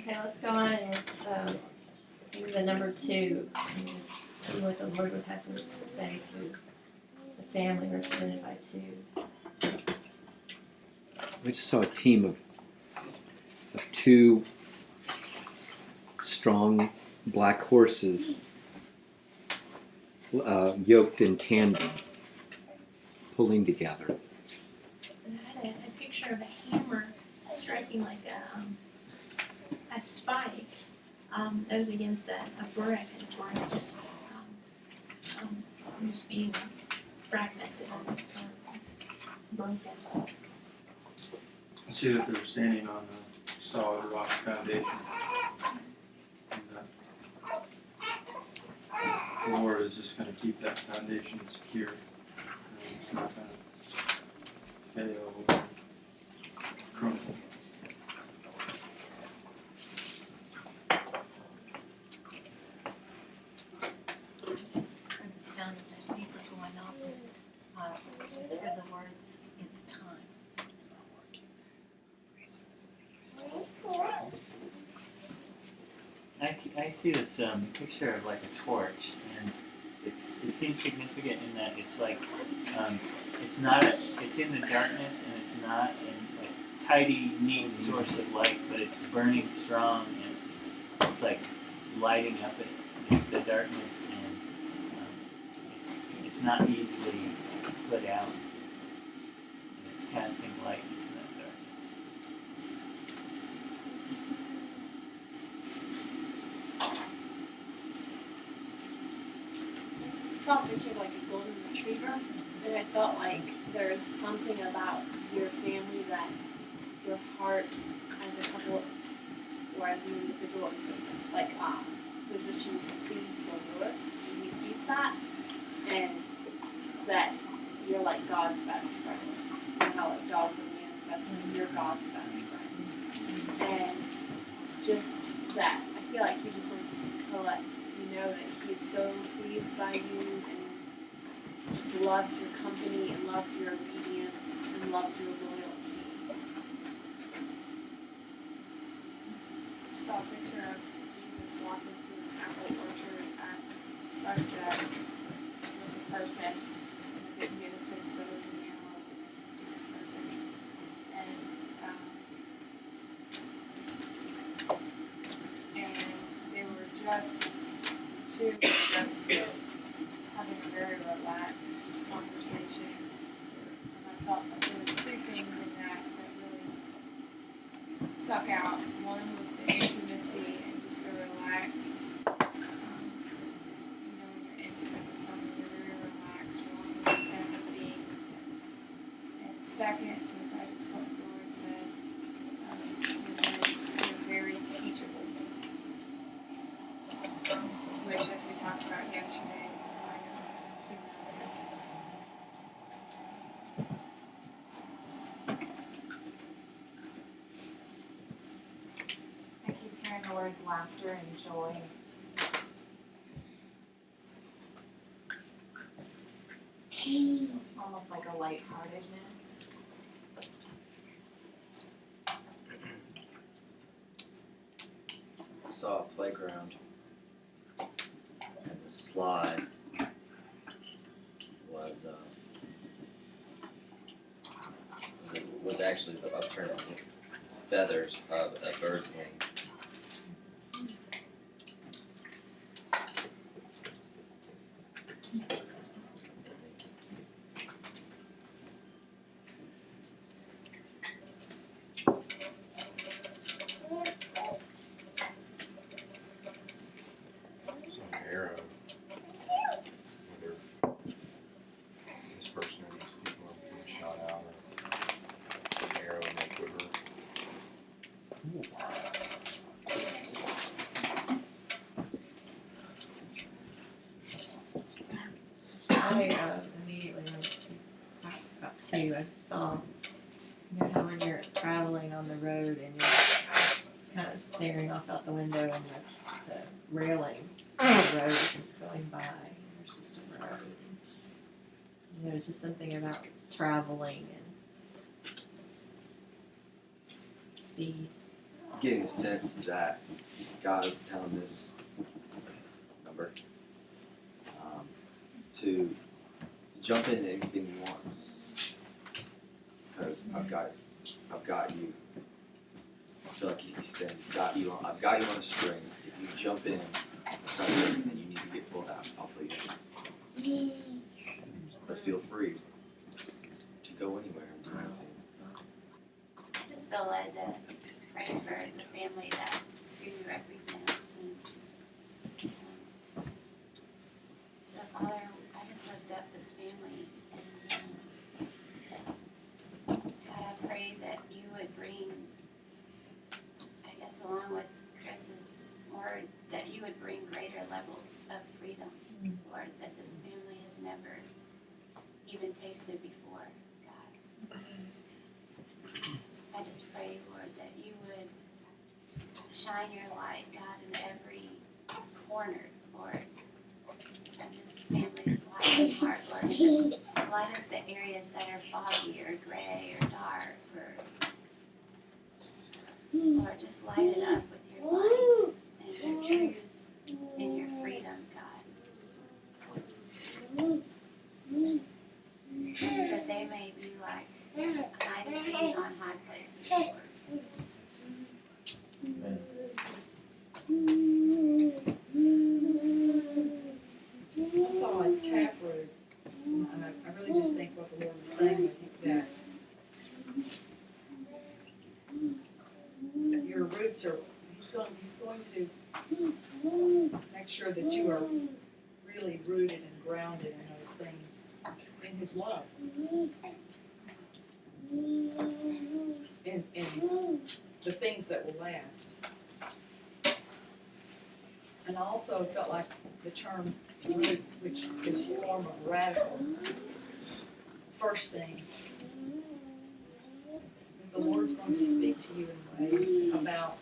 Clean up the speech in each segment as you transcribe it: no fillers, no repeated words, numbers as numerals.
Okay, let's go on and maybe the number 2 and just see what the Lord would have to say to the family represented by 2. We just saw a team of 2 strong black horses yoked in tandem, pulling together. I had a picture of a hammer striking like a spike that was against a brick, and the brick just being fragmented or broken. I see that they're standing on a solid rock foundation. And the Lord is just going to keep that foundation secure. And it's not going to fail or crumble. Just heard the sound of the speaker going off, and just heard the words, "It's time." I see this picture of like a torch, and it seems significant in that it's like it's in the darkness, and it's not in a tidy, neat source of light, but it's burning strong, and it's like lighting up the darkness, and it's not easily put out, and it's casting light into that darkness. I saw a picture of like a golden retriever, and I felt like there's something about your family that your heart as a couple or as an individual is like positioned to please the Lord, and He sees that, and that you're like God's best friend. You know how like dogs are man's best friend, you're God's best friend, and just that I feel like He just wants to let you know that He is so pleased by you and just loves your company and loves your obedience and loves your loyalty. I saw a picture of Jesus walking through an apple orchard at sunset with a person, and I didn't get a sense that it was an animal, just a person. And they were just having a very relaxed conversation. And I felt like there was 2 things in that really stuck out. One was the intimacy and just the relaxed. When you're intimate with someone, you're very relaxed, walking with empathy. And second was I just felt the Lord said, you're very teachable. Which, as we talked about yesterday, is a sign of humility. I keep hearing the words laughter and joy. Almost like a lightheartedness. I saw a playground, and the slide was actually the upturned feathers of a bird's wing. Immediately when we talked about 2, I saw, how when you're traveling on the road and you're just kind of staring off out the window and the railing of the road is just going by and there's just a road. And, it's just something about traveling and speed. getting a sense that God is telling this number to jump into anything you want, because I've got you. I feel like He said I've got you on a string. If you jump in something and you need to get pulled out, I'll pull you out. But feel free to go anywhere and do anything. I just feel led to pray for the family that Sue represents. And, so, Father, I just lift up this family. And God, I pray that you would bring, I guess, along with Chris's word, that you would bring greater levels of freedom, Lord, that this family has never even tasted before, God. I just pray, Lord, that you would shine your light, God, in every corner, Lord, of this family's life and heart, Lord. Just light up the areas that are foggy or gray or dark, or Lord, just light it up with your light and your truth and your freedom, God. That they may be like Inida's feet on high places, Lord. I saw a taproot, and I really just think what the Lord was saying with you, that your roots are, He's going to make sure that you are really rooted and grounded in those things, in His love. In the things that will last. And I also felt like the term root, which is a form of radical, first things, that the Lord's going to speak to you in ways about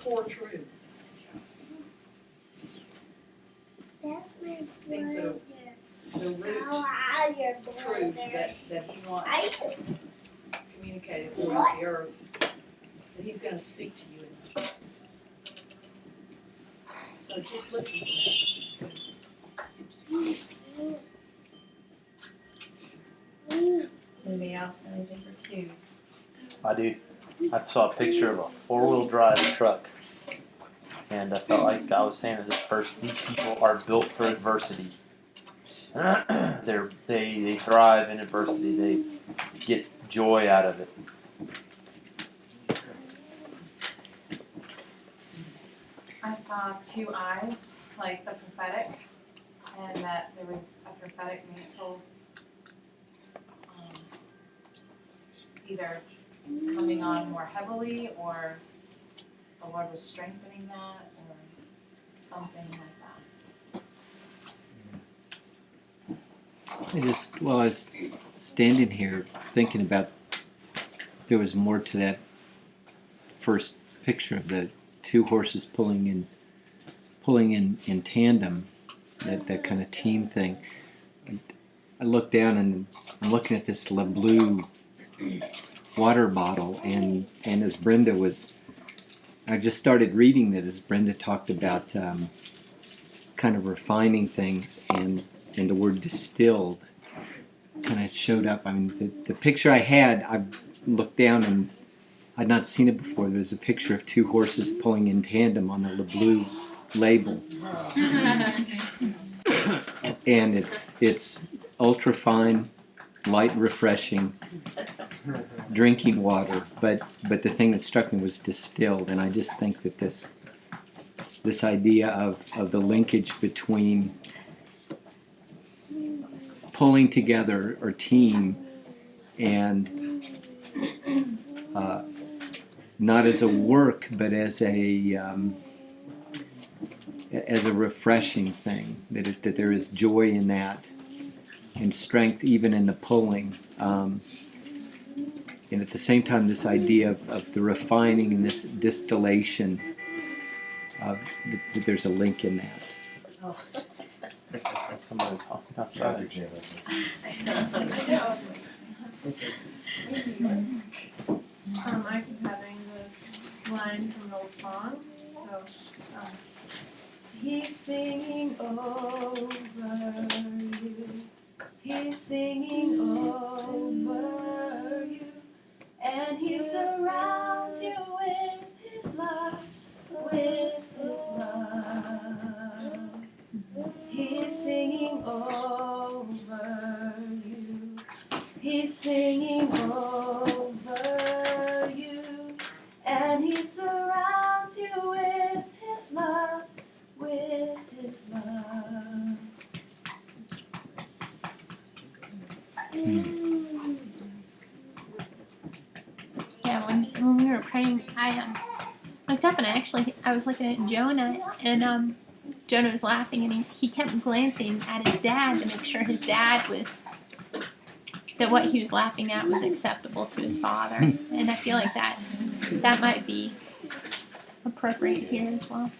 core truths. Things that are the root truths that He wants communicated throughout the earth, that He's going to speak to you in those. So just listen to that. Somebody else have anything for two? I do. I saw a picture of a 4-wheel drive truck, and I felt like God was saying to these people are built for adversity. They thrive in adversity. They get joy out of it. I saw two eyes, like the prophetic, and that there was a prophetic mantle either coming on more heavily, or the Lord was strengthening that, or something like that. I was standing here thinking about, there was more to that first picture of the two horses pulling in tandem, that kind of team thing. I look down and I'm looking at this blue water bottle, and as Brenda was, I just started reading that as Brenda talked about kind of refining things, and the word distilled kind of showed up. I mean, the picture I had, I looked down and I'd not seen it before. There's a picture of two horses pulling in tandem on the blue label. And it's ultra fine, light and refreshing drinking water, but the thing that struck me was distilled, and I just think that this idea of the linkage between pulling together or team and not as a work, but as a refreshing thing, that there is joy in that, and strength even in the pulling, and at the same time this idea of the refining and this distillation, that there's a link in that. Oh. That's somebody's home outside. I keep having this line from an old song. So, he's singing over you. He's singing over you. And he surrounds you with his love, with his love. He's singing over you. He's singing over you. And he surrounds you with his love, with his love. Yeah, when we were praying, I looked up and I was looking at Jonah, and Jonah was laughing, and he kept glancing at his dad to make sure his dad was, that what he was laughing at was acceptable to his father. And I feel like that might be appropriate here as well.